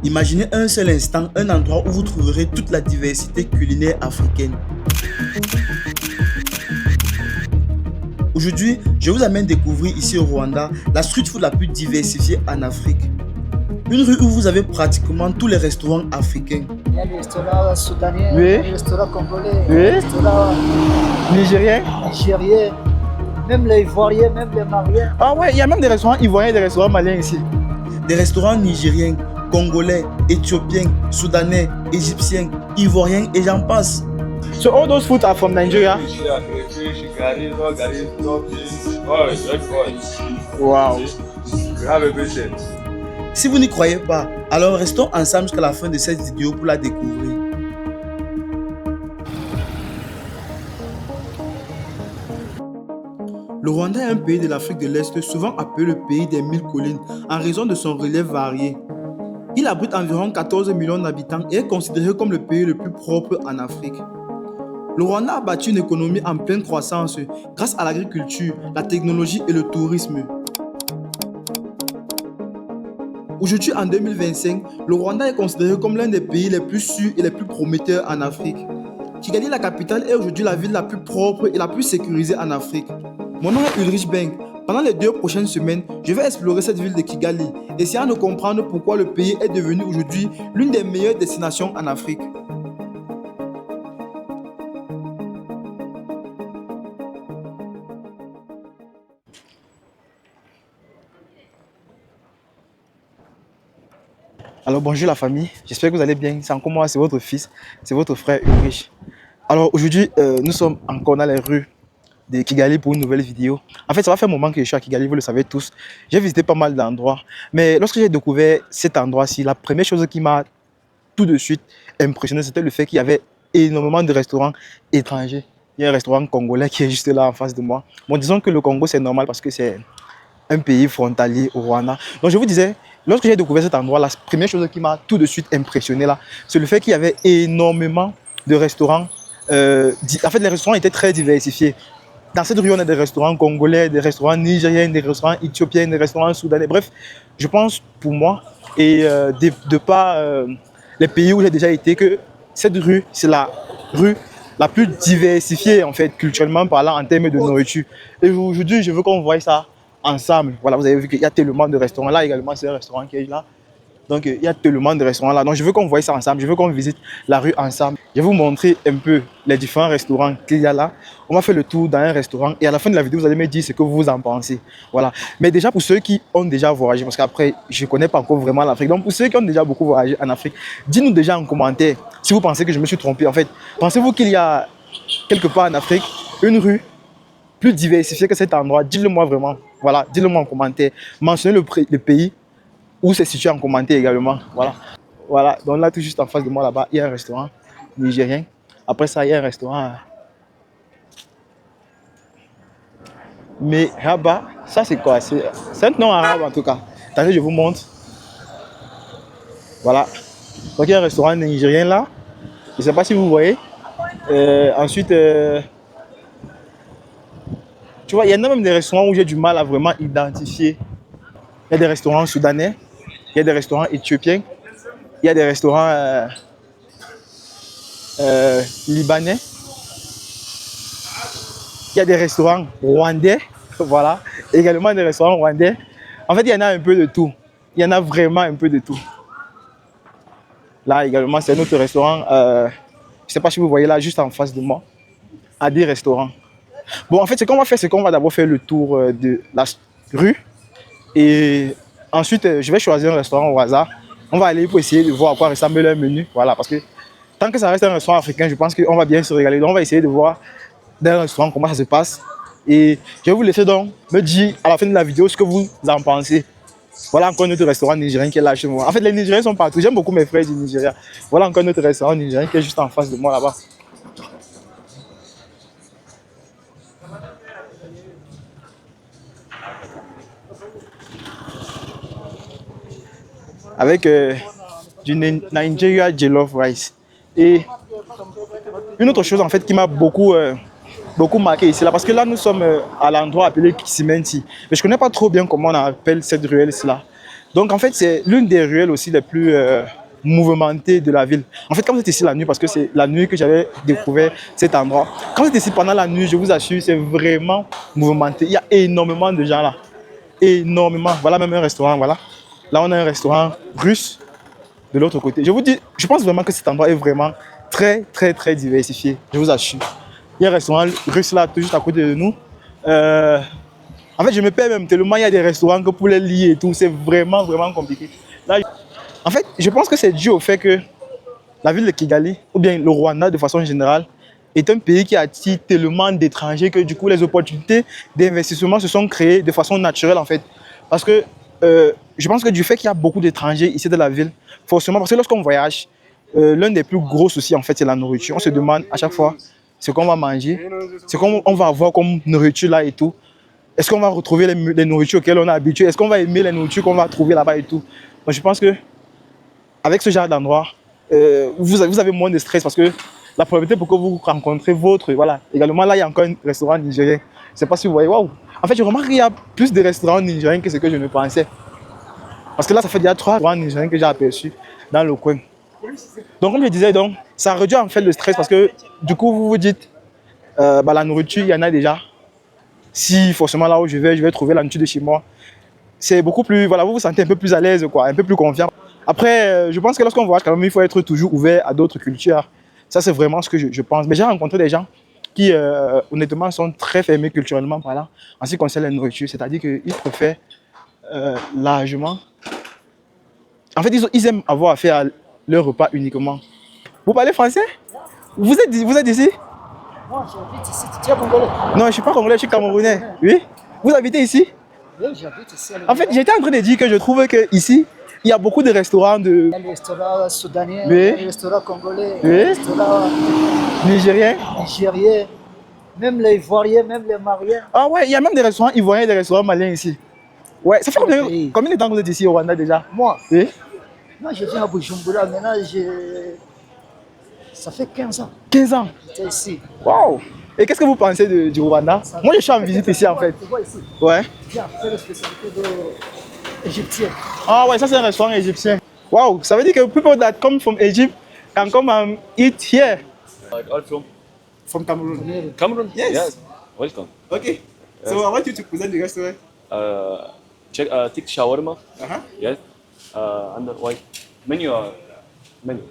Imaginez un seul instant un endroit où vous trouverez toute la diversité culinaire africaine. Aujourd'hui, je vous amène découvrir ici au Rwanda la street food la plus diversifiée en Afrique. Une rue où vous avez pratiquement tous les restaurants africains. Il y a les restaurants soudanais, Oui. les restaurants congolais, Oui. les restaurants Nigérien. nigériens, même les ivoiriens, même les maliens. Ah ouais, il y a même des restaurants ivoiriens et des restaurants maliens ici. Des restaurants nigériens, congolais, éthiopiens, soudanais, égyptiens, ivoiriens et j'en passe. So all those food are from Nigeria? Wow. We have everything. Si vous n'y croyez pas, alors restons ensemble jusqu'à la fin de cette vidéo pour la découvrir. Le Rwanda est un pays de l'Afrique de l'Est souvent appelé le pays des 1000 collines en raison de son relief varié. Il abrite environ 14 millions d'habitants et est considéré comme le pays le plus propre en Afrique. Le Rwanda a bâti une économie en pleine croissance grâce à l'agriculture, la technologie et le tourisme. Aujourd'hui, en 2025, le Rwanda est considéré comme l'un des pays les plus sûrs et les plus prometteurs en Afrique. Kigali, la capitale, est aujourd'hui la ville la plus propre et la plus sécurisée en Afrique. Mon nom est Ulrich Beng. Pendant les 2 prochaines semaines, je vais explorer cette ville de Kigali, essayant de comprendre pourquoi le pays est devenu aujourd'hui l'une des meilleures destinations en Afrique. Alors bonjour la famille, j'espère que vous allez bien. C'est encore moi, c'est votre fils, c'est votre frère Ulrich. Alors aujourd'hui, nous sommes encore dans les rues de Kigali pour une nouvelle vidéo. En fait, ça va faire un moment que je suis à Kigali, vous le savez tous. J'ai visité pas mal d'endroits, mais lorsque j'ai découvert cet endroit-ci, la première chose qui m'a tout de suite impressionné, c'était le fait qu'il y avait énormément de restaurants étrangers. Il y a un restaurant congolais qui est juste là en face de moi. Bon, disons que le Congo, c'est normal parce que c'est un pays frontalier au Rwanda. Donc je vous disais, lorsque j'ai découvert cet endroit, la première chose qui m'a tout de suite impressionné là, c'est le fait qu'il y avait énormément de restaurants. En fait, les restaurants étaient très diversifiés. Dans cette rue, on a des restaurants congolais, des restaurants nigériens, des restaurants éthiopiens, des restaurants soudanais. Bref, je pense pour moi, et de par les pays où j'ai déjà été, que cette rue, c'est la rue la plus diversifiée, en fait, culturellement parlant, en termes de nourriture. Et aujourd'hui, je veux qu'on voie ça ensemble. Voilà, vous avez vu qu'il y a tellement de restaurants. Là également, c'est un restaurant qui est là. Donc, il y a tellement de restaurants là. Donc, je veux qu'on voie ça ensemble. Je veux qu'on visite la rue ensemble. Je vais vous montrer un peu les différents restaurants qu'il y a là. On va faire le tour dans un restaurant. Et à la fin de la vidéo, vous allez me dire ce que vous en pensez. Voilà. Mais déjà, pour ceux qui ont déjà voyagé, parce qu'après, je ne connais pas encore vraiment l'Afrique. Donc, pour ceux qui ont déjà beaucoup voyagé en Afrique, dites-nous déjà en commentaire si vous pensez que je me suis trompé. En fait, pensez-vous qu'il y a quelque part en Afrique une rue plus diversifiée que cet endroit? Dites-le moi vraiment. Voilà, dites-le moi en commentaire. Mentionnez le pays où c'est situé en commentaire également. Voilà. Voilà. Donc là, tout juste en face de moi, là-bas, il y a un restaurant nigérien. Après ça, il y a un restaurant. Mais Rabat, ça c'est quoi? C'est un nom arabe en tout cas. Attendez, je vous montre. Voilà. Donc il y a un restaurant nigérien là. Je ne sais pas si vous voyez. Ensuite, tu vois, il y en a même des restaurants où j'ai du mal à vraiment identifier. Il y a des restaurants soudanais, il y a des restaurants éthiopiens, il y a des restaurants libanais, il y a des restaurants rwandais, voilà, également des restaurants rwandais. En fait, il y en a un peu de tout. Il y en a vraiment un peu de tout. Là également, c'est notre restaurant, je ne sais pas si vous voyez là, juste en face de moi, à des restaurants. Bon, en fait, ce qu'on va faire, c'est qu'on va d'abord faire le tour de la rue. Et ensuite, je vais choisir un restaurant au hasard. On va aller pour essayer de voir à quoi ressemble leur menu. Voilà, parce que tant que ça reste un restaurant africain, je pense qu'on va bien se régaler. Donc, on va essayer de voir dans un restaurant comment ça se passe. Et je vais vous laisser donc me dire à la fin de la vidéo ce que vous en pensez. Voilà encore notre restaurant nigérien qui est là chez moi. En fait, les Nigériens sont partout. J'aime beaucoup mes frères du Nigeria. Voilà encore notre restaurant nigérien qui est juste en face de moi là-bas. Avec du Nigeria Jollof Rice. Et une autre chose en fait qui m'a beaucoup marqué ici là, parce que là nous sommes à l'endroit appelé Kisimenti. Mais je ne connais pas trop bien comment on appelle cette ruelle là. Donc en fait, c'est l'une des ruelles aussi les plus mouvementées de la ville. En fait, quand vous êtes ici la nuit, parce que c'est la nuit que j'avais découvert cet endroit, quand vous êtes ici pendant la nuit, je vous assure, c'est vraiment mouvementé. Il y a énormément de gens là. Énormément. Voilà même un restaurant, voilà. Là, on a un restaurant russe de l'autre côté. Je vous dis, je pense vraiment que cet endroit est vraiment très, très, très diversifié. Je vous assure. Il y a un restaurant russe là, tout juste à côté de nous. En fait, je me perds même tellement il y a des restaurants que pour les lier et tout, c'est vraiment, vraiment compliqué. Là, en fait, je pense que c'est dû au fait que la ville de Kigali, ou bien le Rwanda de façon générale, est un pays qui attire tellement d'étrangers que du coup, les opportunités d'investissement se sont créées de façon naturelle en fait. Parce que je pense que du fait qu'il y a beaucoup d'étrangers ici dans la ville, forcément, parce que lorsqu'on voyage, l'un des plus gros soucis en fait, c'est la nourriture. On se demande à chaque fois ce qu'on va manger, ce qu'on va avoir comme nourriture là et tout. Est-ce qu'on va retrouver les nourritures auxquelles on est habitué? Est-ce qu'on va aimer les nourritures qu'on va trouver là-bas et tout? Donc je pense que avec ce genre d'endroit, vous avez moins de stress parce que la probabilité pour que vous rencontrez votre... Voilà. Également, là, il y a encore un restaurant nigérien. Je ne sais pas si vous voyez. Waouh! En fait, je remarque qu'il y a plus de restaurants nigériens que ce que je ne pensais. Parce que là, ça fait déjà 3 restaurants nigériens que j'ai aperçus dans le coin. Donc, comme je disais, donc, ça réduit en fait le stress parce que du coup, vous vous dites, la nourriture, il y en a déjà. Si forcément là où je vais trouver la nourriture de chez moi, c'est beaucoup plus... Voilà, vous vous sentez un peu plus à l'aise, quoi, un peu plus confiant. Après, je pense que lorsqu'on voyage, quand même, il faut être toujours ouvert à d'autres cultures. Ça, c'est vraiment ce que je pense. Mais j'ai rencontré des gens qui, honnêtement, sont très fermés culturellement, voilà, en ce qui concerne la nourriture. C'est-à-dire qu'ils préfèrent largement... En fait, ils aiment avoir affaire à leur repas uniquement. Vous parlez français? Vous êtes ici? Moi, j'habite ici. Tu es congolais? Non, je ne suis pas congolais, je suis camerounais. Oui? Vous habitez ici? Oui, j'habite ici. En fait, j'étais en train de dire que je trouve qu'ici, il y a beaucoup de restaurants de... Il y a les restaurants soudanais, Oui. les restaurants congolais, Oui. les restaurants Nigériens. nigériens, même les Ivoiriens, même les Maliens. Ah ouais, il y a même des restaurants ivoiriens et des restaurants maliens ici. Ouais, ça fait Oui. combien de temps que vous êtes ici au Rwanda déjà? Moi, Oui. moi, je viens à Bujumbura. Maintenant, ça fait 15 ans 15 ans. que j'étais ici. Waouh! Et qu'est-ce que vous pensez du Rwanda? Moi, je suis en visite ici en fait. Tu vois ici, Ouais. viens, c'est la spécialité égyptienne. Ah ouais, ça c'est un restaurant égyptien. Wow, ça veut dire que people that come from Egypt can come and eat here. Like all from From Cameroon. Cameroon? Yes. Welcome. Okay. So I want you to present the restaurant. Check take shawarma. Uh-huh. Yes. Under white menu. Menu.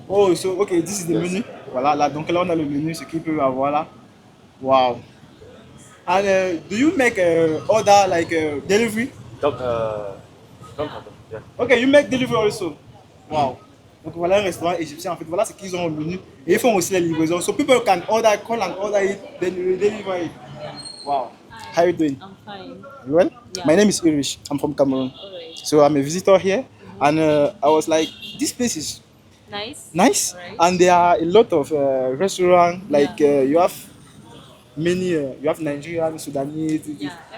Oh, so okay, this is the menu. Voilà, là, donc là on a le menu, ce qu'il peut avoir là. Wow. And do you make order like delivery? Come, happen. Yeah. Okay, you make delivery also. Wow. Donc voilà un restaurant égyptien en fait. Voilà ce qu'ils ont au menu. Et ils font aussi les livraisons. So people can order, call and order it, then you deliver it. Wow. How you doing? I'm fine. You well? Yeah. My name is Irish. I'm from Cameroon. Alright. So I'm a visitor here, and I was like, this place is Nice. nice, Alright. and there are a lot of restaurants. Like you have many, you have Nigerian, Sudanese,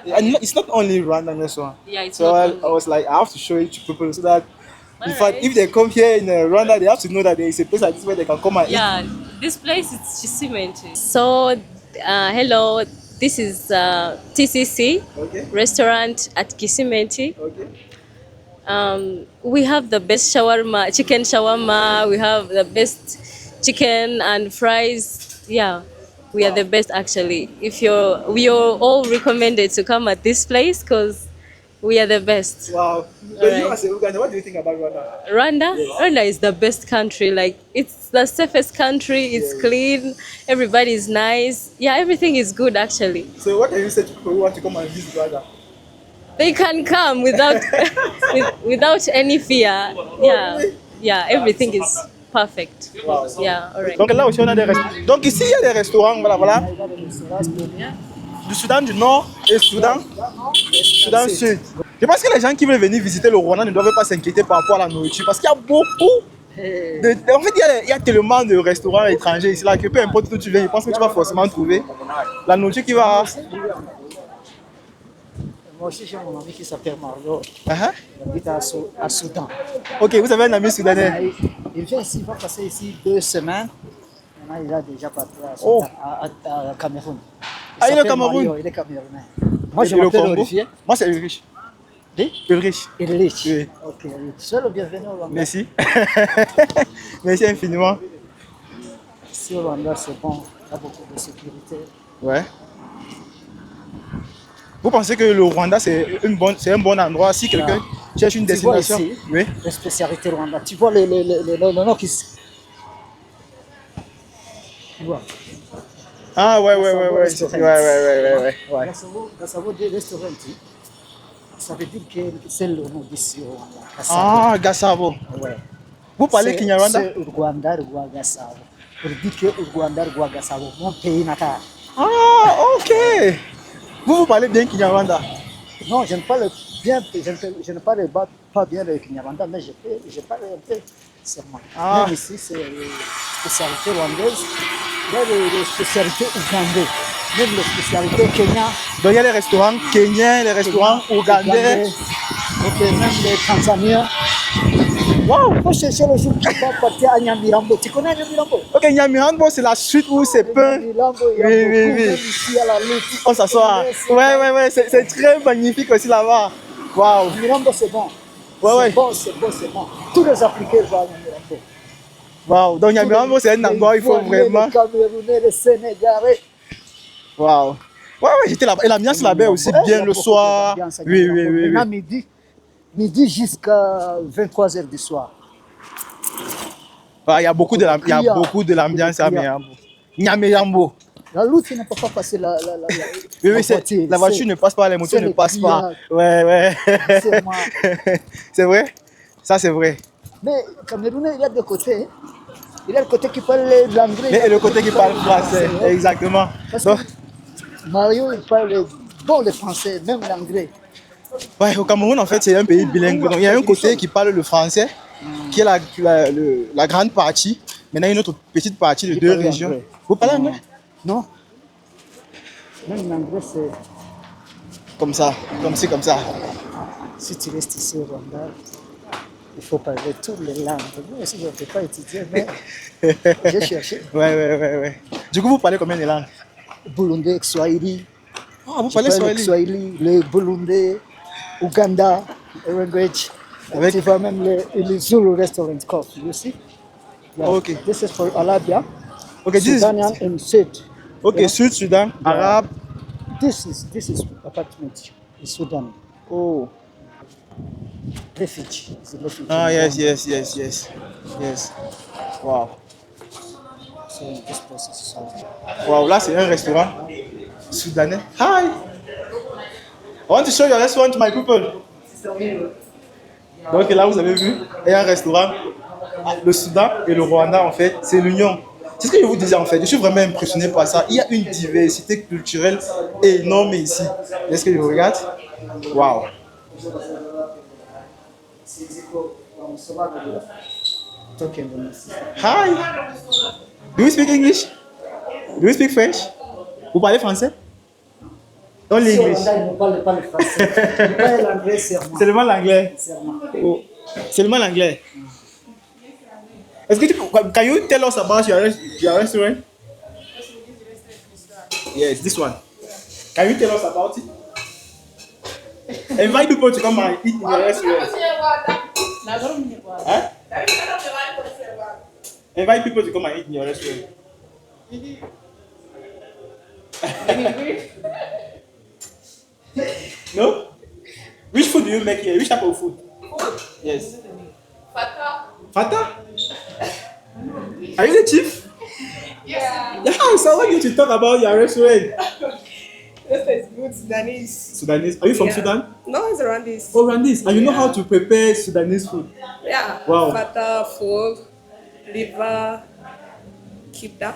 Yeah, and it's not only Rwandan restaurant. Yeah, it's So not I only. was like, I have to show it to people so that, in fact, Alright. if they come here in Rwanda, they have to know that there is a place like this where they can come and eat. Yeah, this place is Chisimenti. So, hello, this is TCC Okay. restaurant at Kisimenti. Okay. We have the best shawarma, chicken shawarma. We have the best chicken and fries. Yeah, we are the best actually. We are all recommended to come at this place because we are the best. Wow. So you Alright. as a Uganda, what do you think about Rwanda? Rwanda is the best country. Like it's the safest country. It's clean. Everybody is nice. Yeah, everything is good actually. So what can you say to people who want to come and visit Rwanda? They can come without without any fear. Yeah, yeah. Everything is perfect. Yeah, alright. Donc là aussi on a des restaurants. Donc ici il y a des restaurants, voilà, voilà. Il y a des restaurants soudanais. Du Soudan du Nord et Soudan Sud. Je pense que les gens qui veulent venir visiter le Rwanda ne doivent pas s'inquiéter par rapport à la nourriture parce qu'il y a beaucoup en fait, il y a tellement de restaurants étrangers ici là que peu importe où tu viens, je pense que tu vas forcément trouver la nourriture qui va. Moi aussi, j'ai mon ami qui s'appelle Mario. Uh-huh. Il habite à Soudan. Ok, vous avez un ami soudanais. Il vient ici, il va passer ici 2 semaines. Maintenant, il a déjà parti à, Oh. à Cameroun. Ah, il est au s'appelle Cameroun. Mario, il est camerounais. Moi, je Et le m'appelle Congo? Olivier. Moi, c'est Ulrich. Di? Ulrich. Illich. Oui. Ok, sois le bienvenu au Rwanda. Merci. Merci infiniment. Ici au Rwanda, c'est bon, il y a beaucoup de sécurité. Ouais. Vous pensez que le Rwanda, c'est un bon endroit si quelqu'un cherche une Tu vois destination? ici, Oui. les spécialités Rwanda. Tu vois le nom qui se... Tu vois. Ah, ouais, ouais, Gasabo ouais, ouais. Restaurant. Ouais. Gasabo de restaurant, ça veut dire que c'est le nom d'ici au Rwanda. Gasabo. Ah, Gasabo. Ouais. Vous parlez Kinyarwanda? C'est au Rwanda, rwa Gasabo. Pour dire que au Rwanda, rwa Gasabo, mon pays natal. Ah, ok. Vous parlez bien Kinyarwanda? Non, je ne parle bien, je ne parle pas bien le Kinyarwanda, mais je parle un peu seulement. Ah. Même ici, c'est les spécialités rwandaises, il y a les spécialités ougandaises, même les spécialités Kenya, Donc il y a les restaurants kenyans, les restaurants ougandais. ok, même les Tanzaniens. Waouh, il faut chercher le jour qui va partir à Nyamirambo. Tu connais Nyamirambo? Ok, Nyamirambo, c'est la suite où c'est peint. Nyamirambo, il y a Oui, beaucoup, oui, oui. même ici à la lutte. On s'assoit. Ouais, c'est très magnifique aussi là-bas. Waouh. Nyamirambo, c'est bon. Ouais. C'est bon. Tous les Africains vont à Nyamirambo. Waouh. Donc Nyamirambo, c'est un endroit où il faut vraiment. Les Camerounais, les Sénégalais. Waouh. Ouais, j'étais là-bas. Et l'ambiance là-bas aussi, Ouais, il y bien a le beaucoup soir. d'ambiance à Oui. Nyamirambo. Maintenant, midi jusqu'à 23h du soir. Il y a beaucoup de l'ambiance à Nyamirambo. La route, tu ne peux pas passer la Oui, voiture. la voiture ne passe pas, les motos c'est ne les passent pas. grillades. Ouais. C'est moi. C'est vrai? Ça, c'est vrai. Mais Camerounais, il y a deux côtés. Il y a le côté qui parle l'anglais. Et le côté qui parle français, exactement. Parce Donc, que Mario, il parle le français, même l'anglais. ouais, au Cameroun, en fait, c'est un pays bilingue. Donc, il y a un côté qui parle le français, qui est la grande partie. Maintenant, une autre petite partie de Qui deux parle régions. anglais. Vous parlez anglais? Non. Même l'anglais, c'est... Comme ça, comme ça. Si tu restes ici au Rwanda, il faut parler toutes les langues. Moi aussi, je ne peux pas étudier, mais j'ai cherché. Ouais. Du coup, vous parlez combien de langues? Burundais, Swahili. Ah, vous Je parlez parle Swahili? le Burundais, Ouganda, language. Avec- Tu vois même le Zulu restaurant coffee, you see? Yeah. Okay. This is for Arabia, Ok, Sudanian and Sud. ok, Yeah. Sud, Soudan, Arabe. This is apartment in Sudan. Oh. Refugee. It's a refugee. Ah, yes. Wow. So this place is so... Wow, là, c'est un restaurant soudanais. Hi! I want to show your restaurant to my people. Donc là, vous avez vu, il y a un restaurant. Le Soudan et le Rwanda, en fait, c'est l'union. C'est ce que je vous disais, en fait. Je suis vraiment impressionné par ça. Il y a une diversité culturelle énorme ici. Est-ce que je regarde? Wow. Hi! Do you speak English? Do you speak French? Vous parlez français? Only English. Ils ne parlent pas le français. Ils parlent l'anglais seulement. Seulement l'anglais. Oh. Seulement l'anglais. Est-ce que can you tell us about your restaurant? Yes, this one. Can you tell us about it? Invite people to come and eat in your restaurant. Huh? Invite people to come and eat in your restaurant. No? Which food do you make here? Which type of food? Yes. Fata? Are you the chief? Yeah, so I want you to talk about your restaurant. This is good Sudanese. Sudanese. Are you from Yeah. Sudan? No, it's around this. Oh, Rwandese. And you know how to prepare Sudanese food? Yeah. Wow. Fata, fog, liver, kibda,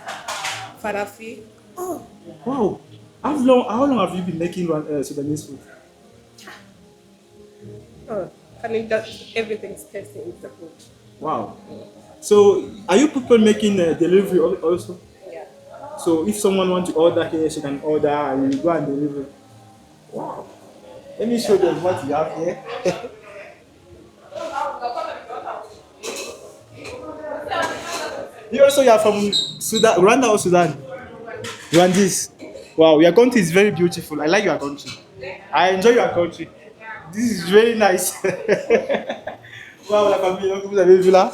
farafi. Oh, wow. How long have you been making Sudanese food? Oh, can you just everything's tasting in the food? Wow. So, are you people making delivery also? Yeah. So, if someone wants to order here, she can order and you go and deliver. Wow. Let me show them what you have here. You are from Sudan, Rwanda or Sudan? Rwandese. Wow, your country is very beautiful. I like your country. I enjoy your country. This is very nice. Wow, la famille, donc vous avez vu là.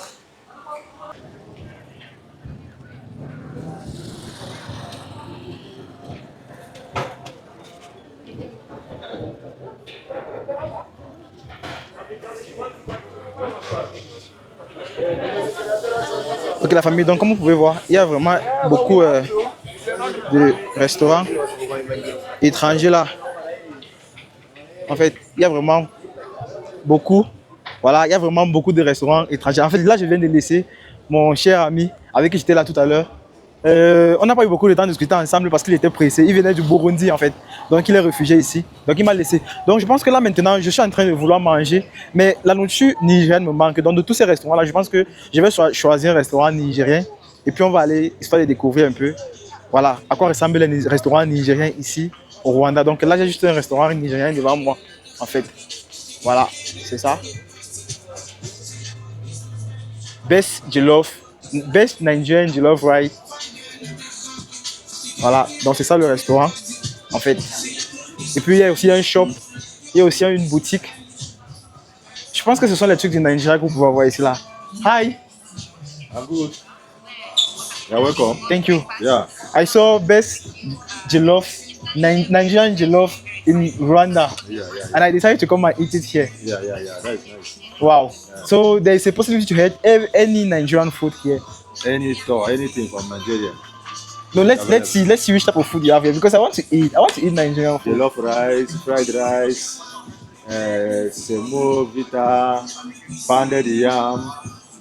Ok la famille, donc comme vous pouvez voir, il y a vraiment beaucoup de restaurants étrangers là. En fait, il y a vraiment beaucoup, voilà, il y a vraiment beaucoup de restaurants étrangers. En fait, là, je viens de laisser mon cher ami avec qui j'étais là tout à l'heure. On n'a pas eu beaucoup de temps de discuter ensemble parce qu'il était pressé. Il venait du Burundi en fait, donc il est réfugié ici. Donc il m'a laissé. Donc je pense que là maintenant, je suis en train de vouloir manger, mais la nourriture nigérienne me manque. Donc de tous ces restaurants-là, je pense que je vais choisir un restaurant nigérien et puis on va aller histoire de découvrir un peu, voilà, à quoi ressemblent les restaurants nigériens ici au Rwanda. Donc là, j'ai juste un restaurant nigérien devant moi, en fait. Voilà, c'est ça. Best Jollof, Best Nigerian Jollof Rice. Voilà, donc c'est ça le restaurant, en fait. Et puis il y a aussi un shop, il y a aussi une boutique. Je pense que ce sont les trucs du Nigeria que vous pouvez voir ici là. Hi, I'm good. You're welcome. thank you. Yeah. I saw Best Jollof, Nigerian Jollof in Rwanda, Yeah. and I decided to come and eat it here. Yeah. That's nice. Wow. So there is a possibility to get any Nigerian food here. Any store, anything from Nigeria. No, let's see which type of food you have here because I want to eat Nigerian food. Jollof rice, fried rice, semo, vita, pounded yam,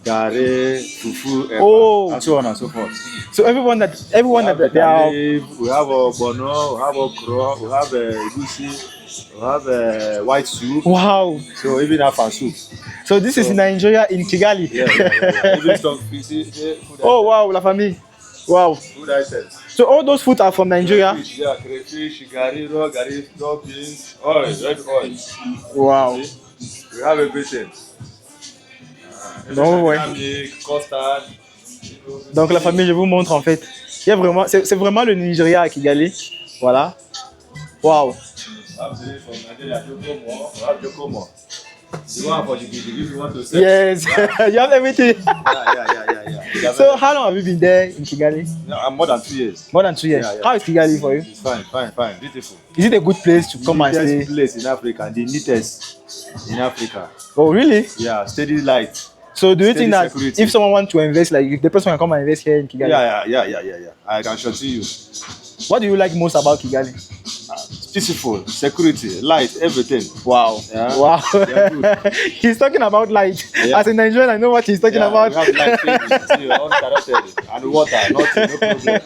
gare, fufu, Oh. and so on and so forth. So everyone that they are. We have bono, we have okra, we have egusi, we have white soup. Wow. So even afan soup. So this is Nigeria in Kigali. Yeah. Even stock food. Oh wow, la famille. Wow. Food items. So all those food are from Nigeria. Yeah, crayfish, gari, raw gari, raw beans, oil, red oil. Wow. We have everything. Non, ouais. Milk, custard. Donc la famille, je vous montre en fait. Il y a vraiment, c'est vraiment le Nigeria à Kigali. Voilà. Wow. We have today from Nigeria, Jokomo. We have Jokomo. You want for the if you want to sell. Yes, you have everything. Yeah. So how long have you been there in Kigali? No, I'm more than 2 years. More than 2 years. Yeah. How is Kigali for you? It's fine. Beautiful. Is it a good place to come and Neatest stay? place in Africa, the neatest in Africa. Oh really? Yeah, steady light. So do you Steady think that security. if someone wants to invest, like if the person can come and invest here in Kigali, Yeah. I can show to you. what do you like most about Kigali? Peaceful, security, light, everything. Wow. Yeah. Wow. They're good. He's talking about light. Yeah. As a Nigerian, I know what he's talking Yeah, about. we have light things, uninterrupted, and water, nothing, no problem.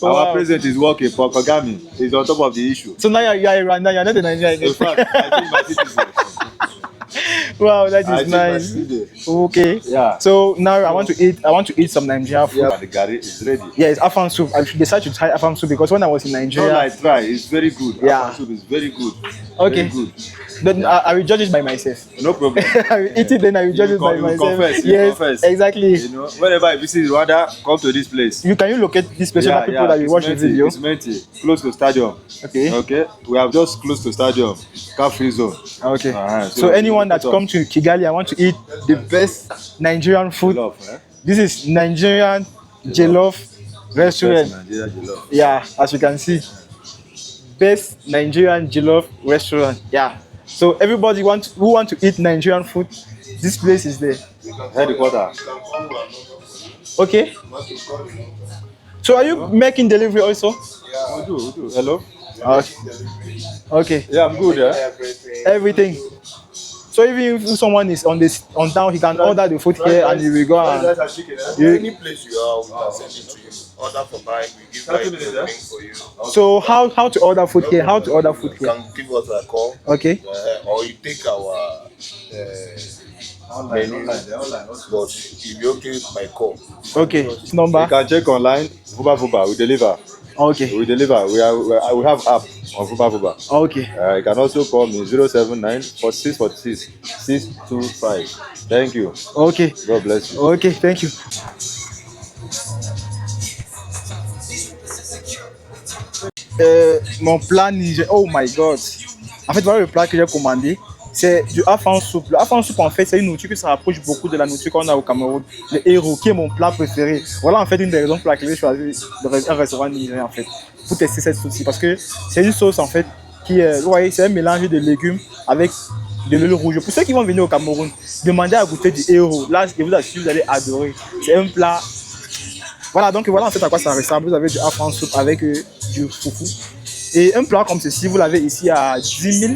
Wow. Our president is working for Kagame. He's on top of the issue. So now you are in Rwanda, you're not a Nigerian. In fact, I think my citizen. Wow, that I is think my nice. citizen. Okay. Yeah. So now I want to eat some Nigerian food. Yeah, the gari is ready. Yeah, it's afang soup. I decided to try afang soup because when I was in No, Nigeria, I try. It's very good. Yeah. Afang soup is very good. Okay. Very good. then I will judge it by myself. No problem. I will eat it, then I will judge You it by you myself. confess. You Yes, confess. exactly. You know, whenever I visit Rwanda, come to this place. Can you locate this place so that people that will watch the video? It's Menti, close to stadium. Okay. Okay. We have just close to stadium. Car free zone. Okay. So anyone that look comes to Kigali, I want to eat the best Nigerian food. Love, This is Nigerian Jollof restaurant. Nigeria jollof. Yeah, as you can see, best Nigerian Jollof restaurant. Yeah. So everybody who want to eat Nigerian food, this place is there. Headquarter. Okay. So are you making delivery also? We do. Hello. Okay. Yeah, I'm good. Everything. So even if someone is on town, he can order the food here and he will go and Any place you are, we can send it to you. Order for buying, we give like the link for you. So how to order food here? How to order food You here? can give us a call, Okay. or you take our menu. But if you're okay with my call, Okay. This You number. can check online. Vuba. We deliver. Okay. We deliver. We have app on Vuba. Okay. You can also call me 079 46 46 625. Thank you. Okay. God bless you. Okay. Thank you. Mon plat Niger. Oh my God. En fait, voilà le plat que j'ai commandé. C'est du afang soupe. Le afang soupe, en fait, c'est une nourriture qui se rapproche beaucoup de la nourriture qu'on a au Cameroun. Le héros, qui est mon plat préféré. Voilà, en fait, une des raisons pour laquelle j'ai choisi un restaurant nigérien, en fait, pour tester cette sauce-ci. Parce que c'est une sauce, en fait, qui est, vous voyez, c'est un mélange de légumes avec de l'huile rouge. Pour ceux qui vont venir au Cameroun, demandez à goûter du héros. Là, je vous assure, vous allez adorer. C'est un plat. Voilà, donc voilà en fait à quoi ça ressemble. Vous avez du afang soupe avec du foufou. Et un plat comme ceci, vous l'avez ici à 10 000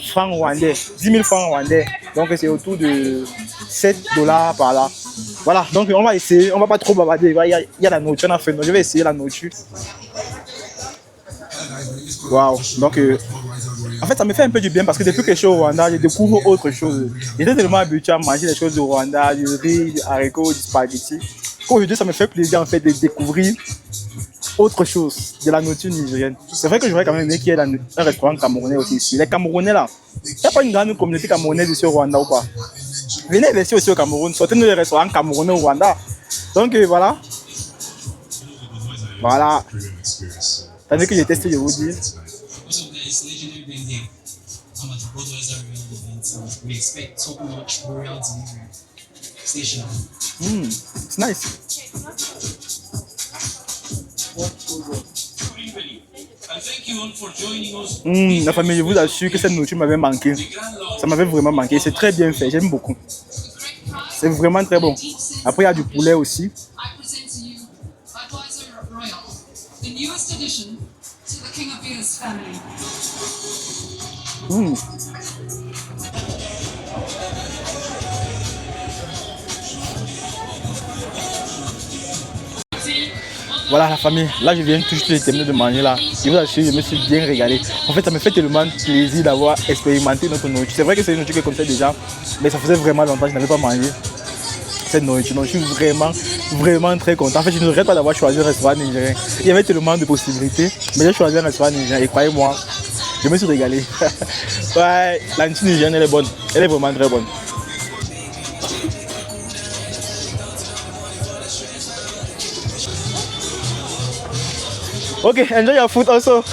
francs rwandais. 10 000 francs rwandais. Donc c'est autour de 7 dollars par là. Voilà, donc on va essayer. On va pas trop bavarder. Il y a la nourriture, on a fait. Donc je vais essayer la nourriture. Waouh, donc en fait ça me fait un peu du bien parce que depuis que je suis au Rwanda, je découvre autre chose. J'étais tellement habitué à manger des choses du Rwanda, du riz, du haricot, du spaghetti. Aujourd'hui ça me fait plaisir en fait de découvrir autre chose de la nourriture nigérienne. C'est vrai que j'aurais quand même aimé qu'il y ait un restaurant camerounais aussi ici. Les Camerounais là, il n'y a pas une grande communauté camerounaise ici au Rwanda ou pas? Venez investir aussi au Cameroun, sortez-nous les restaurants camerounais au Rwanda. Donc voilà. Voilà. Tandis que j'ai testé, je vous dis. It's nice. La famille, je vous assure que cette nourriture m'avait manqué. Ça m'avait vraiment manqué. C'est très bien fait, j'aime beaucoup. C'est vraiment très bon. Après, il y a du poulet aussi. Voilà la famille, là je viens tout juste de terminer de manger là. Je vous assure, je me suis bien régalé. En fait, ça me fait tellement plaisir d'avoir expérimenté notre nourriture. C'est vrai que c'est une nourriture que comme ça déjà, mais ça faisait vraiment longtemps que je n'avais pas mangé cette nourriture. Donc je suis vraiment très content. En fait, je ne regrette pas d'avoir choisi un restaurant nigérien. Il y avait tellement de possibilités, mais j'ai choisi un restaurant nigérien et croyez-moi, je me suis régalé. Ouais, la nourriture nigérienne elle est bonne, elle est vraiment très bonne. Ok, enjoy your food also.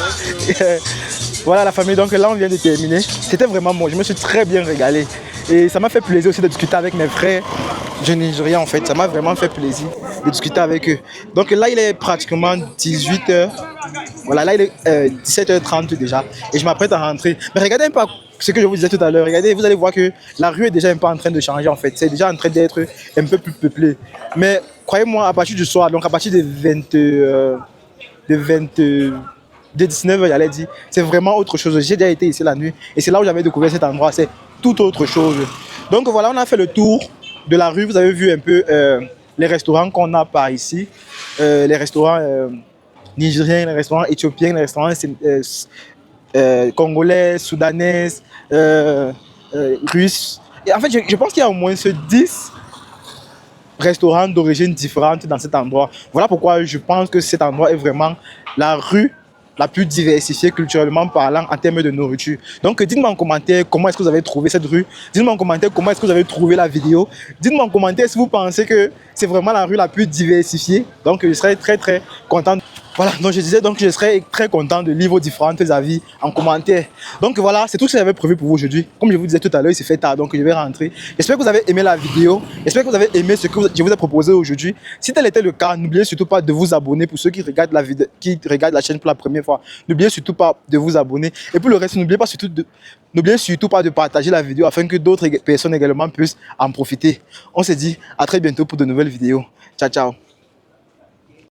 Voilà la famille, donc là on vient de terminer. C'était vraiment bon, je me suis très bien régalé. Et ça m'a fait plaisir aussi de discuter avec mes frères nigériens en fait. Ça m'a vraiment fait plaisir de discuter avec eux. Donc là il est pratiquement 18h. Voilà, là il est 17h30 déjà. Et je m'apprête à rentrer. Mais regardez un peu ce que je vous disais tout à l'heure. Regardez, vous allez voir que la rue est déjà un peu en train de changer en fait. C'est déjà en train d'être un peu plus peuplé. Mais croyez-moi, à partir du soir, donc à partir de 19h, j'allais dire, c'est vraiment autre chose. J'ai déjà été ici la nuit et c'est là où j'avais découvert cet endroit, c'est tout autre chose. Donc voilà, on a fait le tour de la rue, vous avez vu un peu les restaurants qu'on a par ici, les restaurants nigériens, les restaurants éthiopiens, les restaurants congolais, soudanais, russes. Et en fait, je pense qu'il y a au moins 10 restaurants d'origine différente dans cet endroit. Voilà pourquoi je pense que cet endroit est vraiment la rue la plus diversifiée culturellement parlant en termes de nourriture. Donc dites-moi en commentaire comment est-ce que vous avez trouvé cette rue. Dites-moi en commentaire comment est-ce que vous avez trouvé la vidéo. Dites-moi en commentaire si vous pensez que c'est vraiment la rue la plus diversifiée. Donc je serais très content. Voilà, donc je disais donc je serais très content de lire vos différents avis en commentaire. Donc voilà, c'est tout ce que j'avais prévu pour vous aujourd'hui. Comme je vous disais tout à l'heure, il s'est fait tard, donc je vais rentrer. J'espère que vous avez aimé la vidéo. J'espère que vous avez aimé ce que je vous ai proposé aujourd'hui. Si tel était le cas, n'oubliez surtout pas de vous abonner pour ceux qui regardent la vidéo, qui regardent la chaîne pour la première fois. N'oubliez surtout pas de vous abonner. Et pour le reste, n'oubliez surtout pas de partager la vidéo afin que d'autres personnes également puissent en profiter. On se dit à très bientôt pour de nouvelles vidéos. Ciao, ciao.